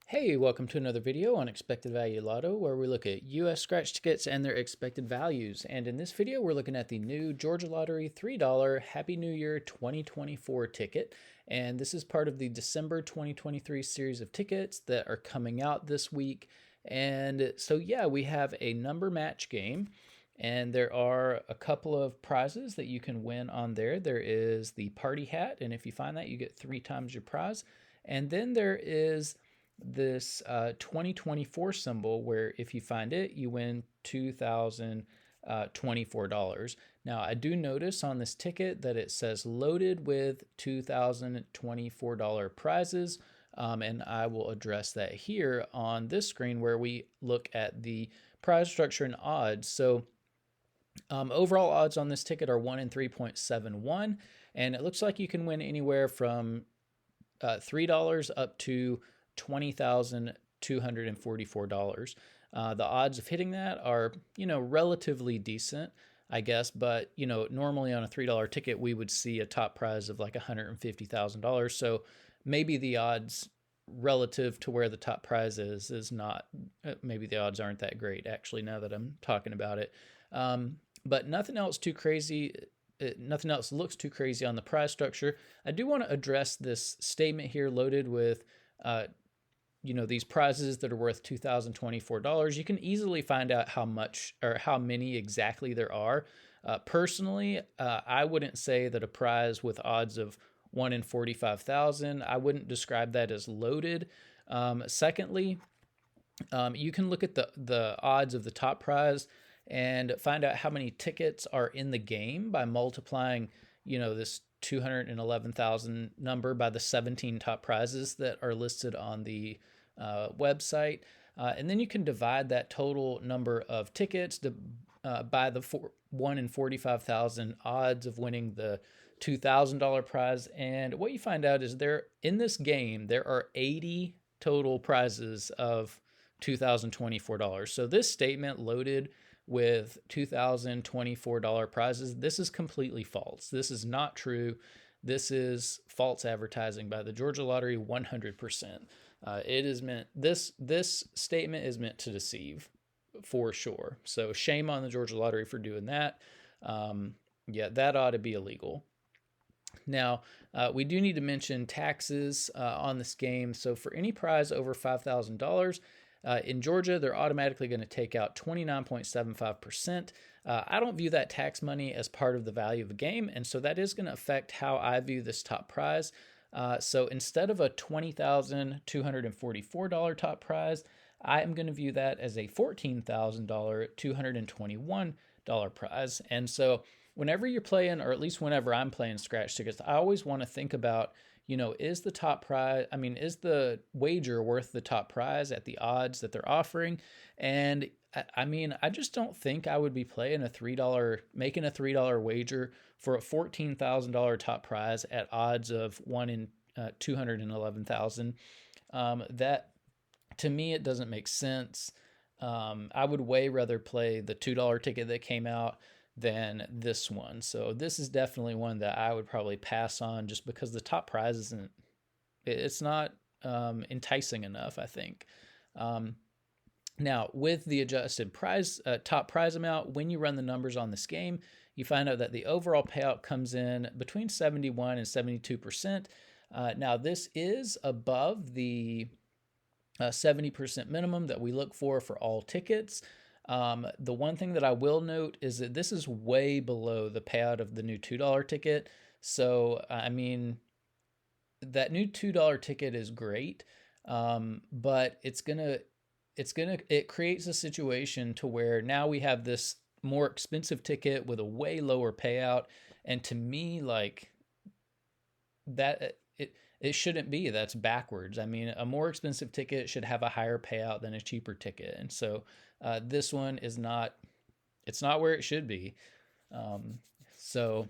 Hey, welcome to another video on Expected Value Lotto, where we look at US scratch tickets and their expected values. And in this video, we're looking at the new Georgia Lottery $3 Happy New Year 2024 ticket. And this is part of the December 2023 series of tickets that are coming out this week. And so, yeah, we have a number match game. And there are a couple of prizes that you can win on there. There is the party hat, and if you find that, you get 3 times your prize. And then there is this 2024 symbol where if you find it, you win $2,024. Now, I do notice on this ticket that it says loaded with $2,024 prizes, and I will address that here on this screen where we look at the prize structure and odds. So overall odds on this ticket are 1 in 3.71, and it looks like you can win anywhere from $3 up to $20,244. The odds of hitting that are, relatively decent, I guess, but, normally on a $3 ticket, we would see a top prize of like $150,000. So maybe the odds relative to where the top prize is not, maybe the odds aren't that great, actually, now that I'm talking about it. But nothing else too crazy. Nothing else looks too crazy on the prize structure. I do want to address this statement here loaded with these prizes that are worth $2,024. You can easily find out how much or how many exactly there are. Personally, I wouldn't say that a prize with odds of 1 in 45,000, I wouldn't describe that as loaded. Secondly, you can look at the odds of the top prize and find out how many tickets are in the game by multiplying, this 211,000 number by the 17 top prizes that are listed on the website. And then you can divide that total number of tickets by the 1 in 45,000 odds of winning the $2,000 prize. And what you find out is in this game, there are 80 total prizes of $2,024. So this statement loaded with $2,024 prizes, this is completely false. This is not true. This is false advertising by the Georgia Lottery 100%. It is meant, this statement is meant to deceive for sure. So shame on the Georgia Lottery for doing that. That ought to be illegal. Now, we do need to mention taxes on this game. So for any prize over $5,000, in Georgia, they're automatically going to take out 29.75%. I don't view that tax money as part of the value of the game, and so that is going to affect how I view this top prize. So instead of a $20,244 top prize, I am going to view that as a $14,221 prize. And so whenever you're playing, or at least whenever I'm playing scratch tickets, I always want to think about, is the top prize, is the wager worth the top prize at the odds that they're offering? And I just don't think I would be playing making a $3 wager for a $14,000 top prize at odds of 1 in 211,000. That, to me, it doesn't make sense. I would way rather play the $2 ticket that came out than this one. So this is definitely one that I would probably pass on just because the top prize it's not enticing enough, I think. Now, with the adjusted top prize amount, when you run the numbers on this game, you find out that the overall payout comes in between 71 and 72%. Now, this is above the 70% minimum that we look for all tickets. The one thing that I will note is that this is way below the payout of the new $2 ticket. So, that new $2 ticket is great, but it creates a situation to where now we have this more expensive ticket with a way lower payout. And to me, like that, it shouldn't be. That's backwards. A more expensive ticket should have a higher payout than a cheaper ticket. And so this one it's not where it should be. So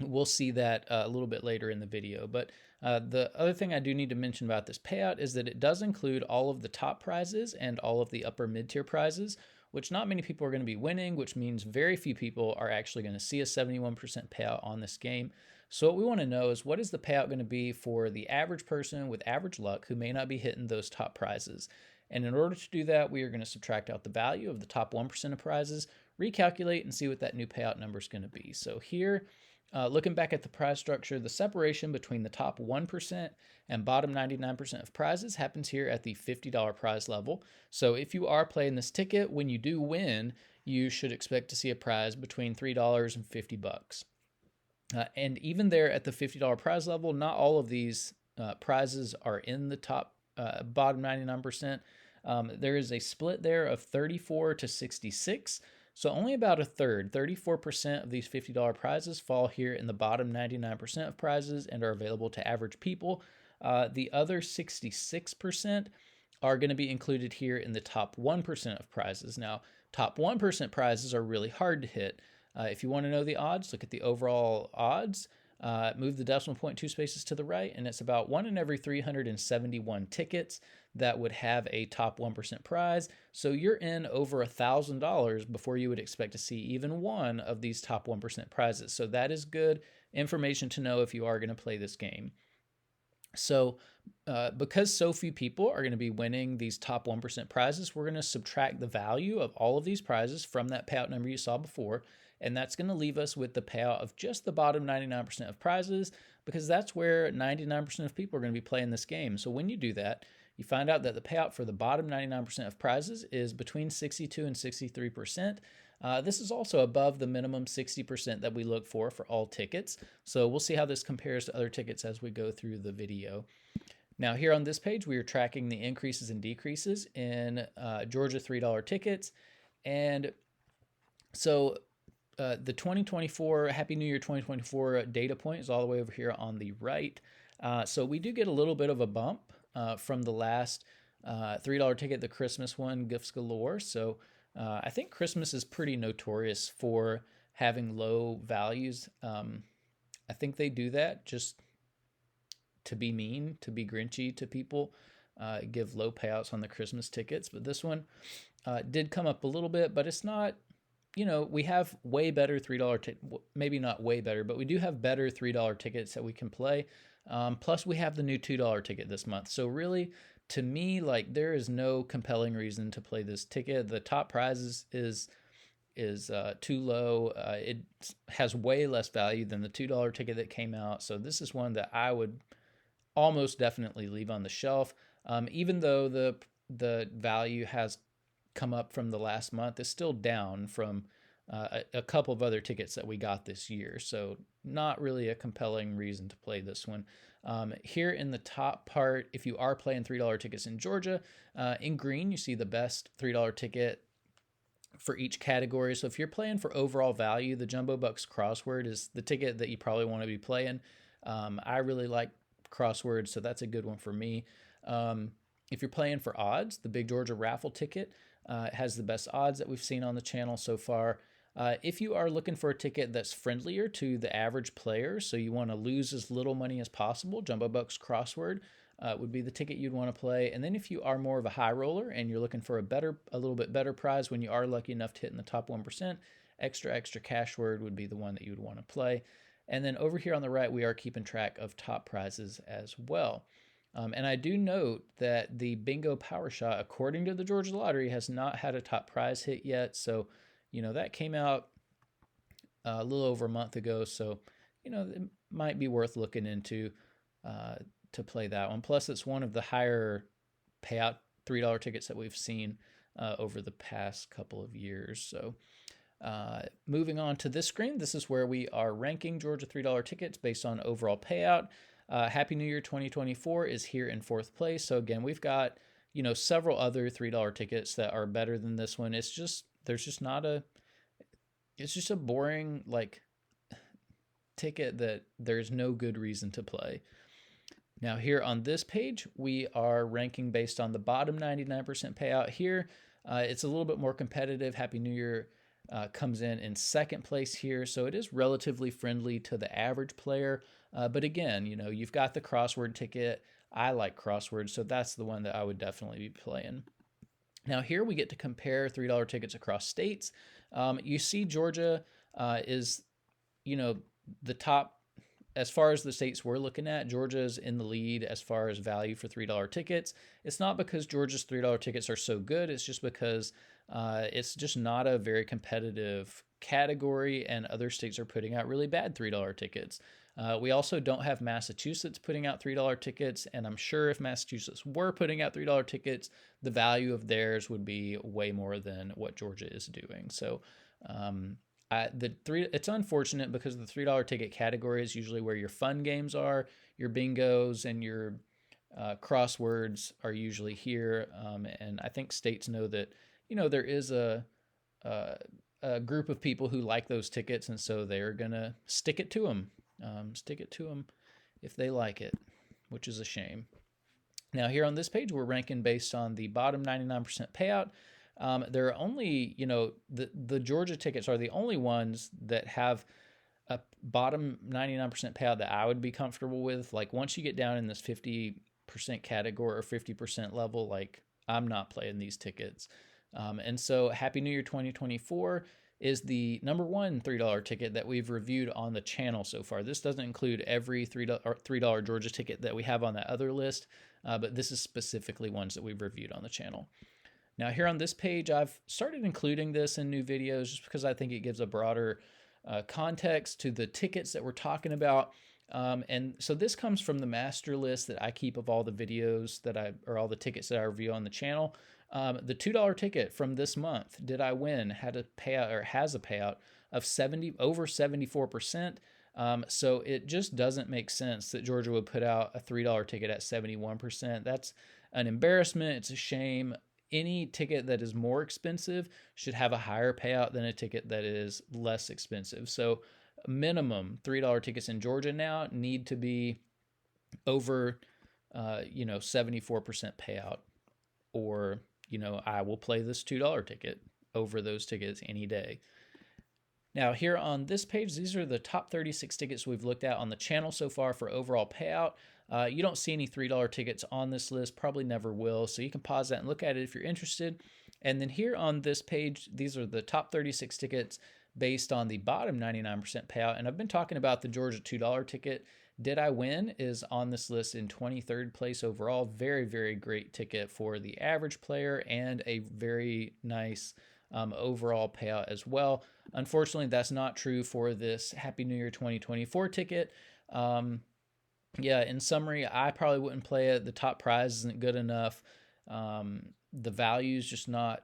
we'll see that a little bit later in the video. But the other thing I do need to mention about this payout is that it does include all of the top prizes and all of the upper mid-tier prizes, which not many people are going to be winning, which means very few people are actually going to see a 71% payout on this game. So what we want to know is, what is the payout going to be for the average person with average luck who may not be hitting those top prizes? And in order to do that, we are going to subtract out the value of the top 1% of prizes, recalculate, and see what that new payout number is going to be. So here, looking back at the prize structure, the separation between the top 1% and bottom 99% of prizes happens here at the $50 prize level. So if you are playing this ticket, when you do win, you should expect to see a prize between $3 and $50. And even there at the $50 prize level, not all of these prizes are in the top bottom 99%. There is a split there of 34 to 66. So only about a third, 34% of these $50 prizes fall here in the bottom 99% of prizes and are available to average people. The other 66% are going to be included here in the top 1% of prizes. Now, top 1% prizes are really hard to hit. If you want to know the odds, look at the overall odds. Move the decimal point 2 spaces to the right, and it's about 1 in every 371 tickets that would have a top 1% prize. So you're in over $1,000 before you would expect to see even one of these top 1% prizes. So that is good information to know if you are going to play this game. So because so few people are going to be winning these top 1% prizes, we're going to subtract the value of all of these prizes from that payout number you saw before. And that's going to leave us with the payout of just the bottom 99% of prizes, because that's where 99% of people are going to be playing this game. So when you do that, you find out that the payout for the bottom 99% of prizes is between 62 and 63%. This is also above the minimum 60% that we look for all tickets. So we'll see how this compares to other tickets as we go through the video. Now here on this page, we are tracking the increases and decreases in Georgia $3 tickets. And so the 2024 Happy New Year 2024 data point is all the way over here on the right. So we do get a little bit of a bump from the last $3 ticket, the Christmas one, Gifts Galore. So I think Christmas is pretty notorious for having low values. I think they do that just to be mean, to be grinchy to people, give low payouts on the Christmas tickets. But this one did come up a little bit, but it's not, we have way better $3 maybe not way better, but we do have better $3 tickets that we can play. Plus we have the new $2 ticket this month. So really, to me, like, there is no compelling reason to play this ticket. The top prize is too low. It has way less value than the $2 ticket that came out. So this is one that I would almost definitely leave on the shelf. Even though the value has come up from the last month, it's still down from a couple of other tickets that we got this year. So not really a compelling reason to play this one. Here in the top part, if you are playing $3 tickets in Georgia, in green, you see the best $3 ticket for each category. So if you're playing for overall value, the Jumbo Bucks crossword is the ticket that you probably want to be playing. I really like crosswords, so that's a good one for me. If you're playing for odds, the Big Georgia raffle ticket has the best odds that we've seen on the channel so far. If you are looking for a ticket that's friendlier to the average player, so you want to lose as little money as possible, Jumbo Bucks crossword would be the ticket you'd want to play. And then if you are more of a high roller and you're looking for a little bit better prize when you are lucky enough to hit in the top 1%, extra cash word would be the one that you would want to play. And then over here on the right, we are keeping track of top prizes as well. And I do note that the Bingo Power Shot, according to the Georgia Lottery, has not had a top prize hit yet. So, that came out a little over a month ago. So, it might be worth looking into to play that one. Plus, it's one of the higher payout $3 tickets that we've seen over the past couple of years. So, moving on to this screen, this is where we are ranking Georgia $3 tickets based on overall payout. Happy New Year 2024 is here in 4th place. So again, we've got, several other $3 tickets that are better than this one. It's just a boring, ticket that there's no good reason to play. Now here on this page, we are ranking based on the bottom 99% payout here. It's a little bit more competitive. Happy New Year comes in 2nd place here. So it is relatively friendly to the average player. But again, you've got the crossword ticket. I like crosswords, so that's the one that I would definitely be playing. Now here we get to compare $3 tickets across states. You see Georgia is, the top as far as the states we're looking at, Georgia's in the lead as far as value for $3 tickets. It's not because Georgia's $3 tickets are so good. It's just because it's just not a very competitive category, and other states are putting out really bad $3 tickets. We also don't have Massachusetts putting out $3 tickets, and I'm sure if Massachusetts were putting out $3 tickets, the value of theirs would be way more than what Georgia is doing. So it's unfortunate because the $3 ticket category is usually where your fun games are, your bingos and your crosswords are usually here. And I think states know that, there is a group of people who like those tickets, and so they're gonna stick it to them. Stick it to them if they like it, which is a shame. Now here on this page, we're ranking based on the bottom 99% payout. There are only, the Georgia tickets are the only ones that have a bottom 99% payout that I would be comfortable with. Like once you get down in this 50% category or 50% level, like I'm not playing these tickets. And so Happy New Year 2024 is the number one $3 ticket that we've reviewed on the channel so far. This doesn't include every $3 Georgia ticket that we have on that other list, but this is specifically ones that we've reviewed on the channel. Now here on this page, I've started including this in new videos just because I think it gives a broader context to the tickets that we're talking about. And so this comes from the master list that I keep of all the videos or all the tickets that I review on the channel. The $2 ticket from this month, Did I Win, had a payout or has a payout of over 74%. So it just doesn't make sense that Georgia would put out a $3 ticket at 71%. That's an embarrassment. It's a shame. Any ticket that is more expensive should have a higher payout than a ticket that is less expensive. So minimum $3 tickets in Georgia now need to be over 74% payout, or I will play this $2 ticket over those tickets any day. Now here on this page, these are the top 36 tickets we've looked at on the channel so far for overall payout. You don't see any $3 tickets on this list, probably never will, so you can pause that and look at it if you're interested. And then here on this page, these are the top 36 tickets based on the bottom 99% payout. And I've been talking about the Georgia $2 ticket. Did I Win is on this list in 23rd place overall. Very, very great ticket for the average player and a very nice overall payout as well. Unfortunately, that's not true for this Happy New Year 2024 ticket. Yeah, in summary, I probably wouldn't play it. The top prize isn't good enough. The value is just not,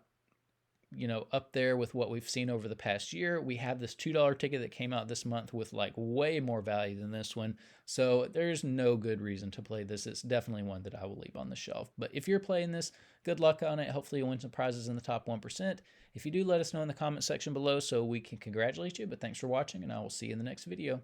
up there with what we've seen over the past year. We have this $2 ticket that came out this month with like way more value than this one. So there's no good reason to play this. It's definitely one that I will leave on the shelf. But if you're playing this, good luck on it. Hopefully you'll win some prizes in the top 1%. If you do, let us know in the comment section below so we can congratulate you. But thanks for watching, and I will see you in the next video.